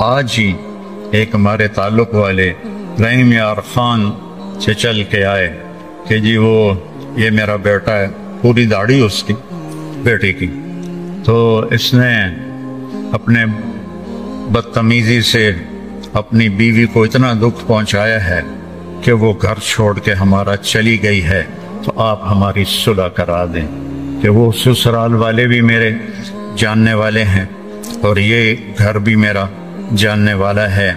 آج ہی ایک ہمارے تعلق والے رحیم یار خان سے چل کے آئے کہ جی وہ یہ میرا بیٹا ہے، پوری داڑھی اس کی بیٹے کی، تو اس نے اپنے بدتمیزی سے اپنی بیوی کو اتنا دکھ پہنچایا ہے کہ وہ گھر چھوڑ کے ہمارا چلی گئی ہے، تو آپ ہماری صلح کرا دیں کہ وہ سسرال والے بھی میرے جاننے والے ہیں اور یہ گھر بھی میرا جاننے والا ہے۔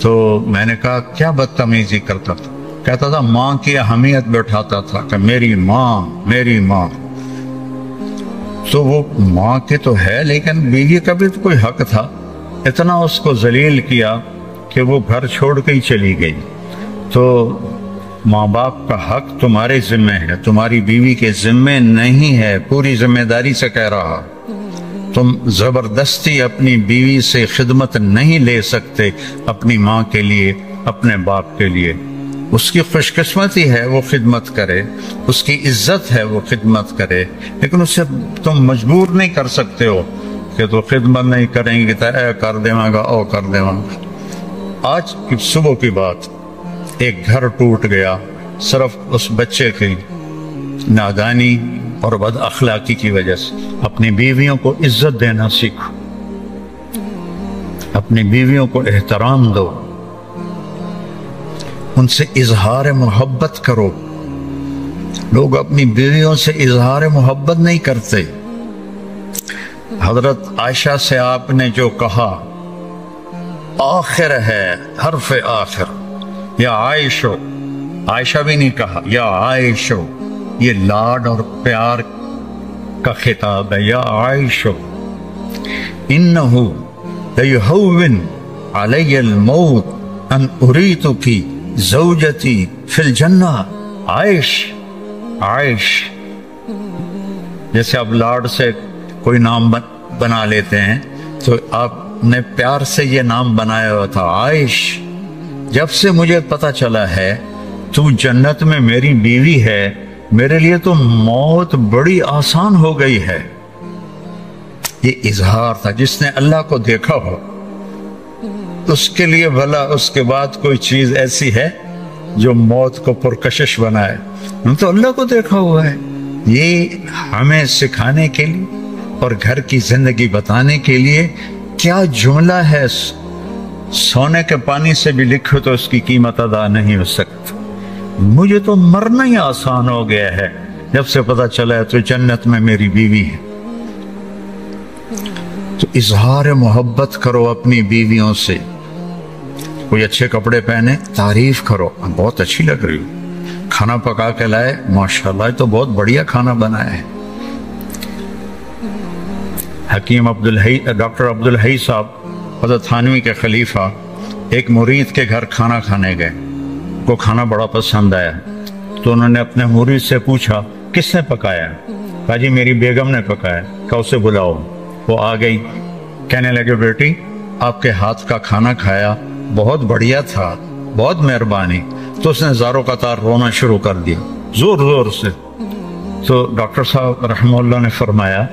تو میں نے کہا کیا بدتمیزی کرتا تھا؟ کہتا تھا ماں کی اہمیت بٹھاتا تھا کہ میری ماں میری ماں۔ تو وہ ماں کی تو ہے لیکن بیوی کا بھی تو کوئی حق تھا۔ اتنا اس کو ذلیل کیا کہ وہ گھر چھوڑ کے ہی چلی گئی۔ تو ماں باپ کا حق تمہارے ذمہ ہے، تمہاری بیوی کے ذمہ نہیں ہے، پوری ذمہ داری سے کہہ رہا۔ تم زبردستی اپنی بیوی سے خدمت نہیں لے سکتے، اپنی ماں کے لیے، اپنے باپ کے لیے۔ اس کی خوش قسمتی ہے وہ خدمت کرے، اس کی عزت ہے وہ خدمت کرے، لیکن اسے تم مجبور نہیں کر سکتے ہو کہ تو خدمت نہیں کریں گے تو اے کر دیواں گا او کر دیواں گا۔ آج کی صبح کی بات، ایک گھر ٹوٹ گیا صرف اس بچے کی نادانی اور بد اخلاقی کی وجہ سے۔ اپنی بیویوں کو عزت دینا سیکھو، اپنی بیویوں کو احترام دو، ان سے اظہار محبت کرو۔ لوگ اپنی بیویوں سے اظہار محبت نہیں کرتے۔ حضرت عائشہ سے آپ نے جو کہا آخر ہے، حرف آخر، یا عائشو، عائشہ بھی نہیں کہا یا عائشو، یہ لاڈ اور پیار کا خطاب ہے، یا عائشو انہو لیہون علی الموت ان اریتکی زوجتی فی الجنہ۔ عائش، عائش، جیسے آپ لاڈ سے کوئی نام بنا لیتے ہیں تو آپ نے پیار سے یہ نام بنایا ہوا تھا عائش۔ جب سے مجھے پتا چلا ہے تو جنت میں میری بیوی ہے، میرے لیے تو موت بڑی آسان ہو گئی ہے۔ یہ اظہار تھا۔ جس نے اللہ کو دیکھا ہو اس کے لیے بھلا اس کے بعد کوئی چیز ایسی ہے جو موت کو پرکشش بنائے؟ ہم تو اللہ کو دیکھا ہوا ہے۔ یہ ہمیں سکھانے کے لیے اور گھر کی زندگی بتانے کے لیے کیا جملہ ہے، سونے کے پانی سے بھی لکھو تو اس کی قیمت ادا نہیں ہو سکتی۔ مجھے تو مرنا ہی آسان ہو گیا ہے جب سے پتا چلا ہے تو جنت میں میری بیوی ہے۔ تو اظہار محبت کرو اپنی بیویوں سے۔ کوئی اچھے کپڑے پہنے تعریف کرو، بہت اچھی لگ رہی ہو۔ کھانا پکا کے لائے، ماشاءاللہ تو بہت بڑھیا کھانا بنایا ہے۔ حکیم ڈاکٹر عبدالحی صاحب حضرت تھانوی کے خلیفہ ایک مرید کے گھر کھانا کھانے گئے، کو کھانا بڑا پسند آیا تو انہوں نے اپنے مرید سے پوچھا کس نے پکایا؟ کہا جی میری بیگم نے پکایا۔ کہا اسے بلاؤ۔ وہ آ گئی، کہنے لگے بیٹی آپ کے ہاتھ کا کھانا کھایا، بہت بڑھیا تھا، بہت مہربانی۔ تو اس نے زاروں قطار رونا شروع کر دیا، زور زور سے۔ تو ڈاکٹر صاحب رحمہ اللہ نے فرمایا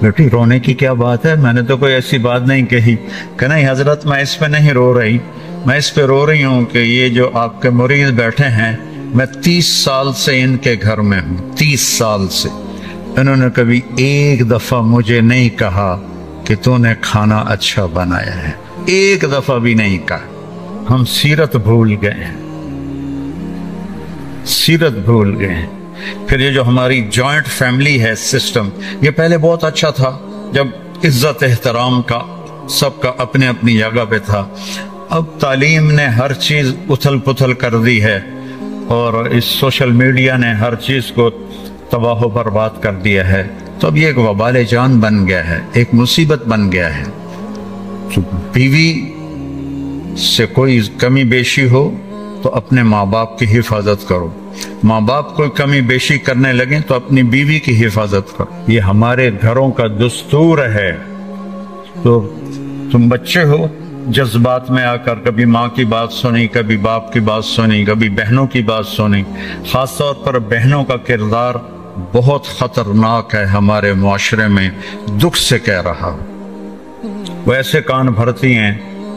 بیٹی رونے کی کیا بات ہے، میں نے تو کوئی ایسی بات نہیں کہی۔ کہ نہیں حضرت میں اس پہ نہیں رو رہی، میں اس پہ رو رہی ہوں کہ یہ جو آپ کے مرید بیٹھے ہیں، میں 30 سال سے ان کے گھر میں ہوں، 30 سال سے انہوں نے کبھی ایک دفعہ مجھے نہیں کہا کہ تو نے کھانا اچھا بنایا ہے، ایک دفعہ بھی نہیں کہا۔ ہم سیرت بھول گئے ہیں، سیرت بھول گئے ہیں۔ پھر یہ جو ہماری جوائنٹ فیملی ہے سسٹم، یہ پہلے بہت اچھا تھا جب عزت احترام کا سب کا اپنے اپنی جگہ پہ تھا۔ اب تعلیم نے ہر چیز اتھل پتھل کر دی ہے اور اس سوشل میڈیا نے ہر چیز کو تباہ و برباد کر دیا ہے، تو اب یہ ایک وبال جان بن گیا ہے، ایک مصیبت بن گیا ہے۔ تو بیوی سے کوئی کمی بیشی ہو تو اپنے ماں باپ کی حفاظت کرو، ماں باپ کوئی کمی بیشی کرنے لگیں تو اپنی بیوی کی حفاظت کرو۔ یہ ہمارے گھروں کا دستور ہے۔ تو تم بچے ہو، جذبات میں آ کر کبھی ماں کی بات سنی، کبھی باپ کی بات سنی، کبھی بہنوں کی بات سنی۔ خاص طور پر بہنوں کا کردار بہت خطرناک ہے ہمارے معاشرے میں، دکھ سے کہہ رہا۔ وہ ایسے کان بھرتی ہیں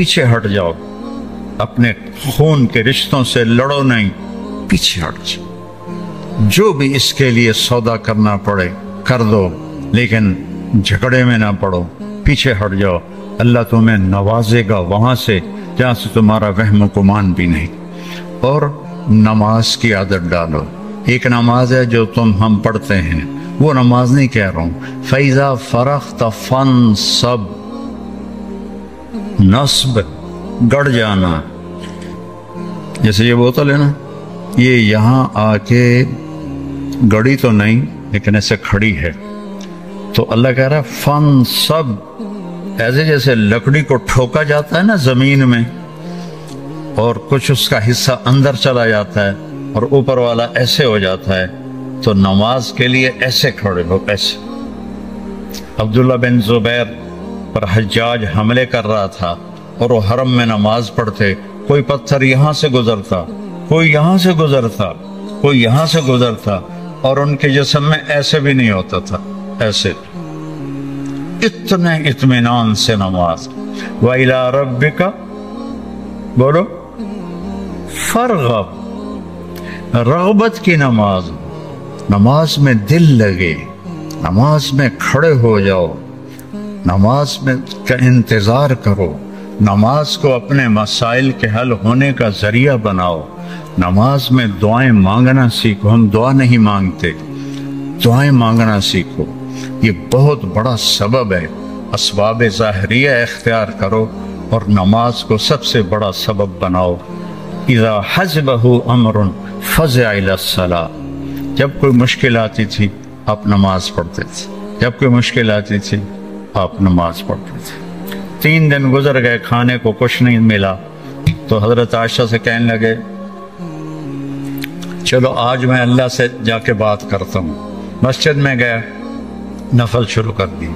پیچھے ہٹ جاؤ، اپنے خون کے رشتوں سے لڑو نہیں، پیچھے ہٹ جاؤ، جو بھی اس کے لیے سودا کرنا پڑے کر دو، لیکن جھگڑے میں نہ پڑو، پیچھے ہٹ جاؤ، اللہ تمہیں نوازے گا وہاں سے جہاں سے تمہارا وہم و گمان بھی نہیں۔ اور نماز کی عادت ڈالو، ایک نماز ہے جو ہم پڑھتے ہیں، وہ نماز نہیں کہہ رہا ہوں، فَإِذَا فَرَغْتَ فَانْصَبْ، نصب گڑ جانا، جیسے یہ بوتل ہے نا، یہ یہاں آ کے گڑی تو نہیں لیکن ایسے کھڑی ہے، تو اللہ کہہ رہا ہے فَانْصَبْ، ایسے جیسے لکڑی کو ٹھوکا جاتا ہے نا زمین میں اور کچھ اس کا حصہ اندر چلا جاتا ہے اور اوپر والا ایسے ہو جاتا ہے، تو نماز کے لیے ایسے کھڑے ہو، ایسے۔ عبداللہ بن زبیر پر حجاج حملے کر رہا تھا اور وہ حرم میں نماز پڑھتے، کوئی پتھر یہاں سے گزرتا، کوئی یہاں سے گزرتا، کوئی یہاں سے گزرتا، اور ان کے جسم میں ایسے بھی نہیں ہوتا تھا، ایسے، اتنے اطمینان سے نماز۔ وَإِلَىٰ رَبِّكَ، بولو، فَارْغَب، رغبت کی نماز، نماز میں دل لگے، نماز میں کھڑے ہو جاؤ، نماز میں کا انتظار کرو، نماز کو اپنے مسائل کے حل ہونے کا ذریعہ بناؤ، نماز میں دعائیں مانگنا سیکھو، ہم دعا نہیں مانگتے، دعائیں مانگنا سیکھو، یہ بہت بڑا سبب ہے، اسباب ظاہریہ اختیار کرو اور نماز کو سب سے بڑا سبب بناؤ۔ اذا حزبہ امر فزع الی الصلاۃ، جب کوئی مشکل آتی تھی آپ نماز پڑھتے تھے، جب کوئی مشکل آتی تھی آپ نماز پڑھتے تھے۔ 3 دن گزر گئے، کھانے کو کچھ نہیں ملا، تو حضرت عائشہ سے کہنے لگے چلو آج میں اللہ سے جا کے بات کرتا ہوں۔ مسجد میں گیا، نفل شروع کر دی،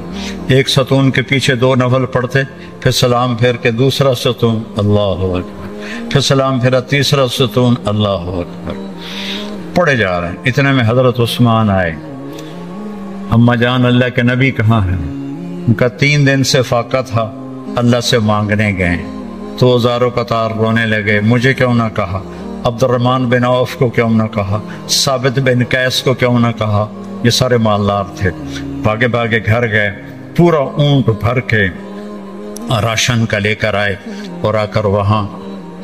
ایک ستون کے پیچھے 2 نفل پڑھتے، پھر سلام پھیر کے دوسرا ستون، اللہ اکبر، پھر سلام پھیرا تیسرا ستون، اللہ اکبر، پڑھے جا رہے ہیں۔ اتنے میں حضرت عثمان آئے، اما جان اللہ کے نبی کہاں ہیں؟ ان کا 3 دن سے فاقہ تھا، اللہ سے مانگنے گئے، تو ہزاروں قطار رونے لگے، مجھے کیوں نہ کہا، عبد الرحمن بن عوف کو کیوں نہ کہا، ثابت بن قیس کو کیوں نہ کہا، یہ سارے مالدار تھے، بھاگے بھاگے گھر گئے، پورا اونٹ بھر کے راشن کا لے کر آئے اور آ کر وہاں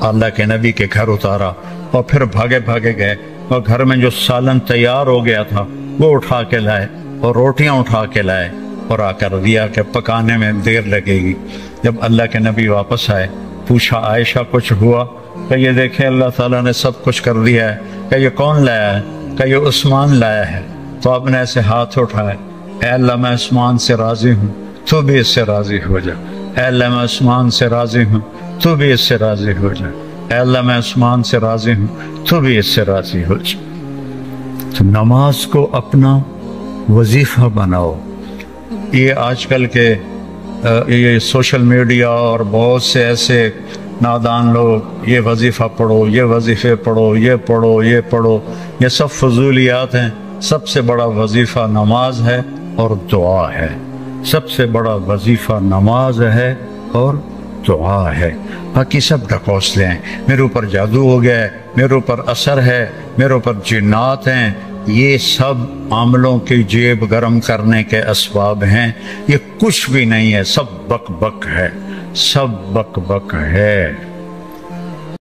اللہ کے نبی کے گھر اتارا، اور پھر بھاگے بھاگے گئے اور گھر میں جو سالن تیار ہو گیا تھا وہ اٹھا کے لائے اور روٹیاں اٹھا کے لائے اور آ کر دیا کہ پکانے میں دیر لگے گی۔ جب اللہ کے نبی واپس آئے، پوچھا عائشہ کچھ ہوا؟ کہ یہ دیکھیں اللہ تعالیٰ نے سب کچھ کر دیا ہے۔ کہ یہ کون لایا ہے؟ کہ یہ عثمان لایا ہے۔ تو آپ نے ایسے ہاتھ اٹھائے، اے اللہ میں عثمان سے راضی ہوں، تو بھی اس سے راضی ہو جا۔ اے اللہ میں عثمان سے راضی ہوں، تو بھی اس سے راضی ہو جا۔ اے اللہ میں عثمان سے راضی ہوں، تو بھی اس سے راضی ہو جا۔ تو نماز کو اپنا وظیفہ بناؤ۔ یہ آج کل کے یہ سوشل میڈیا اور بہت سے ایسے نادان لوگ، یہ وظیفہ پڑھو، یہ وظیفے پڑھو، یہ پڑھو، یہ پڑھو، یہ سب فضولیات ہیں۔ سب سے بڑا وظیفہ نماز ہے اور دعا ہے، سب سے بڑا وظیفہ نماز ہے اور دعا ہے۔ باقی سب ڈھکوسلے ہیں، میرے اوپر جادو ہو گیا ہے، میرے اوپر اثر ہے، میرے اوپر جنات ہیں، یہ سب عاملوں کی جیب گرم کرنے کے اسباب ہیں، یہ کچھ بھی نہیں ہے، سب بک بک ہے، سب بک بک ہے۔